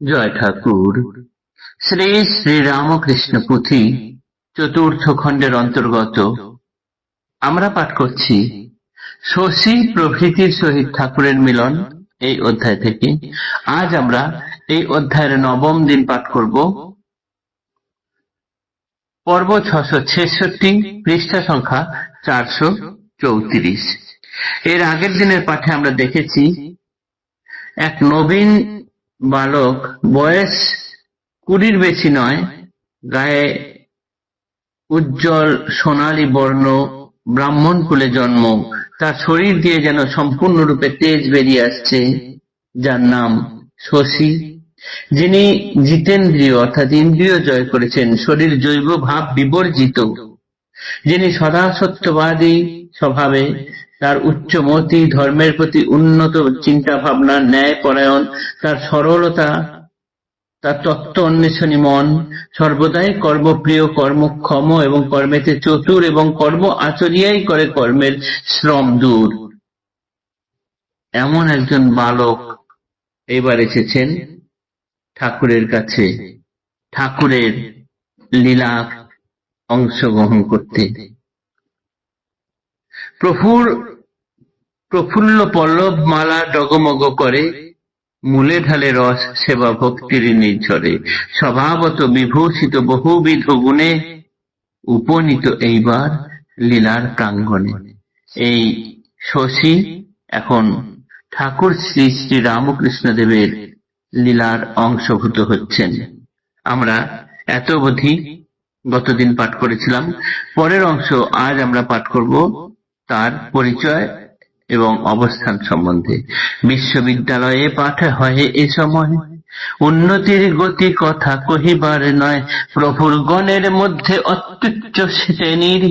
জয় ঠাকুর। শ্রী শ্রী রামকৃষ্ণ পুঁথি চতুর্থ খণ্ডের অন্তর্গত আমরা পাঠ করছি শশী প্রভৃতির সহিত ঠাকুরের মিলন, এই অধ্যায় থেকে। আজ আমরা এই অধ্যায়ের নবম দিন পাঠ করব। পর্ব 666, পৃষ্ঠা সংখ্যা 434। এর আগের দিনের পাঠে আমরা দেখেছি এক নবীন বালক, বয়স 20-র বেশি নয়, গায়ে উজ্জ্বল সোনালী বর্ণ, ব্রাহ্মণ কুলে জন্ম, তার শরীর দিয়ে যেন সম্পূর্ণরূপে তেজ বেরিয়ে আসছে, যার নাম শশী, যিনি জিতেন্দ্রিয় অর্থাৎ ইন্দ্রিয় জয় করেছেন, শরীর জৈব ভাব বিবর্জিত, যিনি সদা সত্যবাদী স্বভাবে, তার উচ্চমতি, ধর্মের প্রতি উন্নত চিন্তা ভাবনা, ন্যায় পরায়ণ, তার সরলতা, তার তত্ত্ব অন্বেষণী মন, সর্বদাই কর্মপ্রিয়, কর্মক্ষম এবং কর্মেতে চতুর, এবং কর্ম আচরিয়াই করে কর্মের শ্রম দূর। এমন একজন বালক এবার এসেছেন ঠাকুরের কাছে, ঠাকুরের লীলা অংশগ্রহণ করতে। প্রফুল্ল পল্লব মালা ডগমগ করে, মূলে ঢালে রস সেবা ভক্তির নির্ঝরে, স্বভাবত বিভূষিত বহুবিধ গুণে, উপনীত এইবার লীলার প্রাঙ্গণে। এই শশী এখন ঠাকুর শ্রী শ্রী রামকৃষ্ণ দেবের লীলার অংশভূত হচ্ছেন। আমরা এত অবধি গতদিন পাঠ করেছিলাম। পরের অংশ আজ আমরা পাঠ করব তার পরিচয় এবং অবস্থান সম্বন্ধে। বিশ্ববিদ্যালয়ে পাঠ হয় এ সময়, উন্নতির গতি কথা কহিবার নয়, প্রভুর গণের মধ্যে অত্যুচ্চ শ্রেণীর,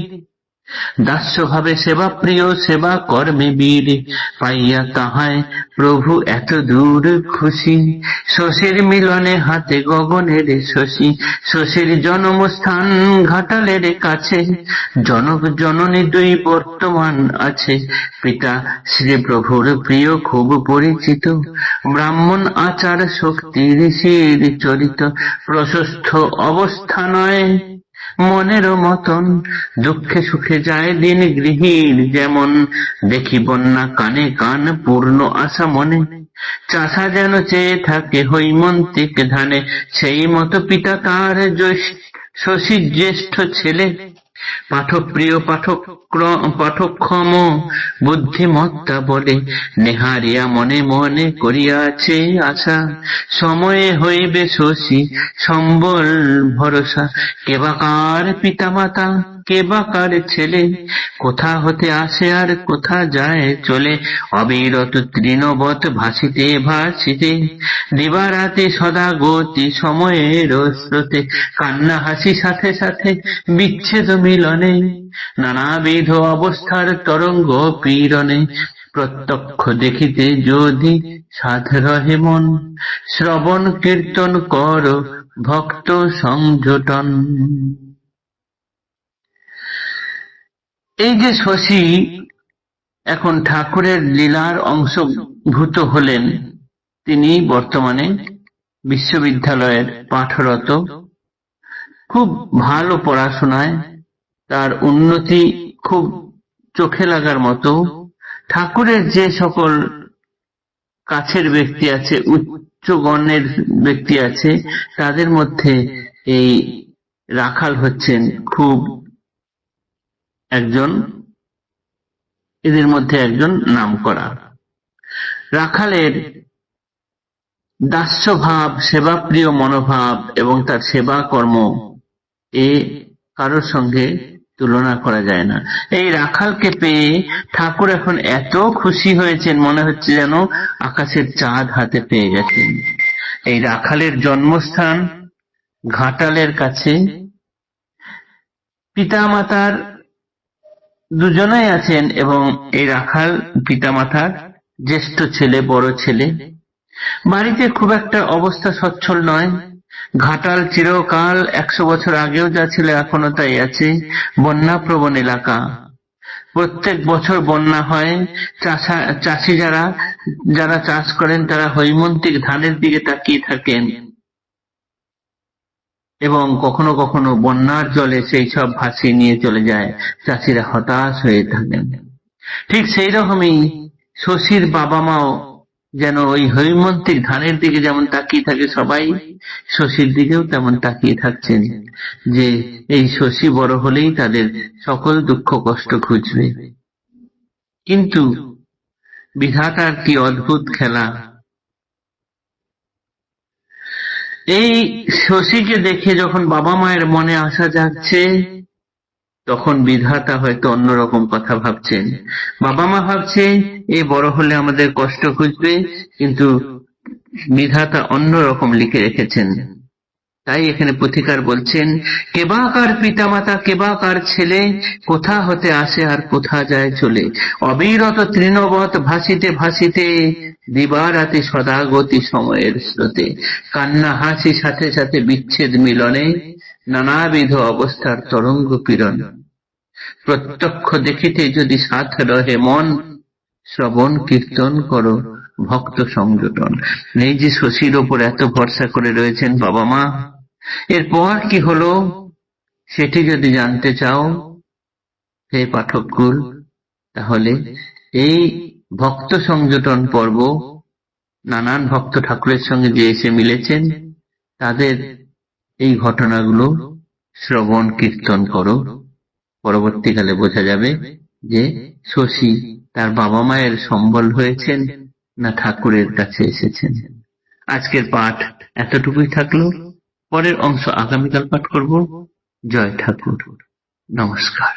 দাস্যভাবে সেবা প্রিয়, সেবা কর্মে বীর, পাইয়া তাহায় প্রভু এত দূর খুশি, শশীর মিলনে হাতে গগনের শশী, শশীর জন্মস্থান ঘাটালের কাছে, জনক জননী দুই বর্তমান আছে, পিতা শ্রী প্রভুর প্রিয় খুব পরিচিত, ব্রাহ্মণ আচার শক্তি ঋষির চরিত, প্রশস্ত অবস্থা নয় মনেরও মতন, দুঃখে সুখে যায় দিন গৃহীর যেমন, দেখি বন্যা কানে কান পূর্ণ আশা মনে, চাষা যেন চেয়ে থাকে হৈমন্তিক ধানে, সেই মতো পিতা তার শশীর জ্যেষ্ঠ ছেলে, পাঠপ্রিয় পাঠক্ষম বুদ্ধিমত্তা বলে, নেহারিয়া মনে মনে করিয়াছে আশা, সময়ে হইবে শশী সম্বল ভরসা, কেবাকার পিতামাতা কেবাকার ছেলে, কোথা হতে আসে আর কোথা যায় চলে, অবিরত তৃণবৎ ভাসিতে ভাসিতে, দিবারাতে সদা গতি সময়ের স্রোতে, কান্না হাসি সাথে সাথে বিচ্ছেদ মিলনে, নানাবিধ অবস্থার তরঙ্গ পীড়নে, প্রত্যক্ষ দেখিতে যদি সাধ রহে মন, শ্রবণ কীর্তন কর ভক্ত সংযটন। এই যে শশী এখন ঠাকুরের লীলার অংশভূত হলেন, তিনি বর্তমানে বিশ্ববিদ্যালয়ের পাঠরত, খুব ভালো পড়াশোনায়, তার উন্নতি খুব চোখে লাগার মতো। ঠাকুরের যে সকল কাছের ব্যক্তি আছে, উচ্চ গণ্যের ব্যক্তি আছে, তাদের মধ্যে এই রাখাল হচ্ছেন খুব এদের মধ্যে একজন নামকরা। রাখালের দাস্যভাব, সেবাপ্রিয় মনোভাব এবং তার সেবা কর্ম কারোর সঙ্গে তুলনা করা যায় না। এই রাখালকে পেয়ে ঠাকুর এখন এত খুশি হয়েছেন, মনে হচ্ছে যেন আকাশের চাঁদ হাতে পেয়ে গেছেন। এই রাখালের জন্মস্থান ঘাটালের কাছে, পিতামাতার দুজনেই আছেন, এবং এই রাখাল পিতামাতার জ্যেষ্ঠ ছেলে, বড় ছেলে। বাড়িতে খুব একটা অবস্থা সচ্ছল নয়। ঘাটাল চিরকাল 100 বছর আগেও যা ছিল এখনো তাই আছে, বন্যাপ্রবণ এলাকা। প্রত্যেক বছর বন্যা হয়। চাষি যারা যারা চাষ করেন তারা হৈমন্তিক ধানের দিকে তাকিয়ে থাকেন এবং কখনো কখনো বন্যার জলে সেই সব ভাসিয়ে নিয়ে চলে যায়, চাষিরা হতাশ হয়ে থাকেন। ঠিক সেই রকমই শশীর বাবা মাও যেন ওই হৈমন্তিক ধানের দিকে যেমন তাকিয়ে থাকে সবাই, শশীর দিকেও তেমন তাকিয়ে থাকছেন যে এই শশী বড় হলেই তাদের সকল দুঃখ কষ্ট ঘুচবে। কিন্তু বিধাতার কি অদ্ভুত খেলা! এই শশীকে দেখে যখন বাবা মায়ের মনে আশা জাগছে, তখন বিধাতা হয়তো অন্যরকম কথা ভাবছেন। বাবা মা ভাবছে এ বড় হলে আমাদের কষ্ট খুঁজবে, কিন্তু বিধাতা অন্যরকম লিখে রেখেছেন। তাই এখানে পুথিকার বলছেন, কেবাকার পিতামাতা কেবাকার ছেলে, কোথা হতে আসে আর কোথা যায় চলে, অবিরত তৃণবৎ ভাসিতে ভাসিতে, দিবারাতি সদাগতি সময়ের স্রোতে, কান্না হাসি সাথে সাথে বিচ্ছেদ মিলনে, নানাবিধ অবস্থার তরঙ্গ পীড়ন, প্রত্যক্ষ দেখিতে যদি সাথ রহে মন, শ্রবণ কীর্তন করো ভক্ত সংযতন। এই যে শশীর ওপর এত ভরসা করে রয়েছেন বাবা মা, এরপর কি হলো সেটি যদি জানতে চাও হে পাঠককুল, তাহলে এই ভক্ত সংযতন পর্ব, নানান ভক্ত ঠাকুরের সঙ্গে যে এসে মিলেছেন তাদের এই ঘটনাগুলো শ্রবণ কীর্তন করো। পরবর্তীকালে বোঝা যাবে যে শশী তার বাবা মায়ের সম্বল হয়েছেন না ঠাকুরের কাছে এসেছেন। আজকের পাঠ এতটুকুই থাকলো। পরের অংশ আগামীকাল পাঠ করব। জয় ঠাকুর। নমস্কার।